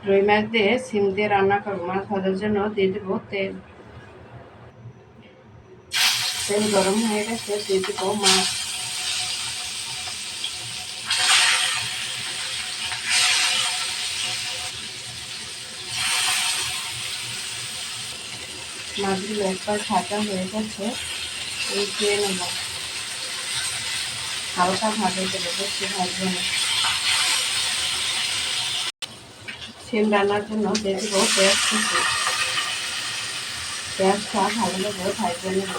রুই মাছ দিয়ে সিম দিয়ে রান্না করবো। মাছ ভাজার জন্য দিয়ে দেবো তেল। তেল গরম হয়ে গেছে, দিয়ে দেবো মাছ। মাছগুলো একবার ভাজা হয়ে গেছে, উঠিয়ে নেব। হালকা ভাজা দেবো, বেশি ভাজবো না। সিম রান্নার জন্য দিয়ে দেবো পেঁয়াজ কুচি। পেঁয়াজটা ভালোভাবে ভাজে নেব।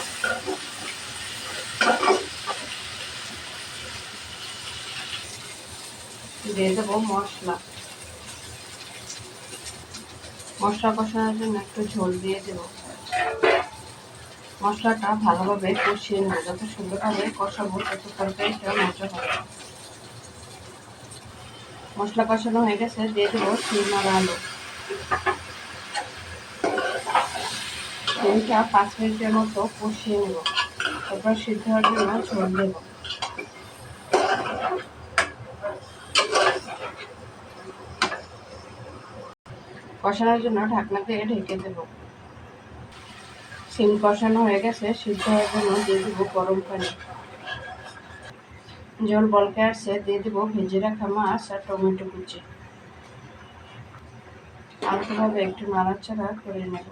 দিয়ে দেবো মশলা। মশলা কষানোর জন্য একটু ঝোল দিয়ে দেবো। মশলাটা ভালোভাবে কষিয়ে নেব। যত সুন্দরভাবে কষাবো তত তরকারিটা মজা হবে। মশলা কষানো হয়ে গেছে, দিয়ে দেবো সিম আর আলু। সিমটা 5 মিনিটের মতো কষিয়ে নেব। তারপর সিদ্ধ হওয়ার জন্য ঝোল দেব। কষানোর জন্য ঢাকনা দিয়ে ঢেকে দেব। সিম কষানো হয়ে গেছে, সিদ্ধ হওয়ার জন্য দিয়ে দেবো গরম পানি। জল বলকে আসছে, দিয়ে দেবো ভেজে রাখা মাছ আর টমেটো কুচি। হালকাভাবে একটু নাড়াচাড়া করে নেব।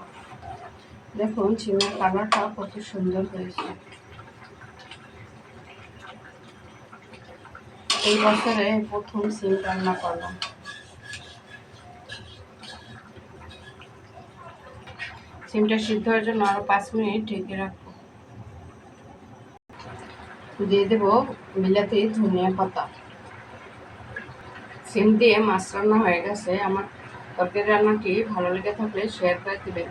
দেখুন সিমের কালারটা কত সুন্দর হয়েছে। এই বছরে প্রথম সিম রান্না করলাম। সিমটা সিদ্ধ হওয়ার জন্য আরো 5 মিনিট ঢেকে রাখবো। দিয়ে দেবো বিলাতি ধনিয়া পাতা। সিম দিয়ে মাছ রান্না হয়ে গেছে। আমার তরকারি রান্নাটি ভালো লেগে থাকলে শেয়ার করে দিবেন।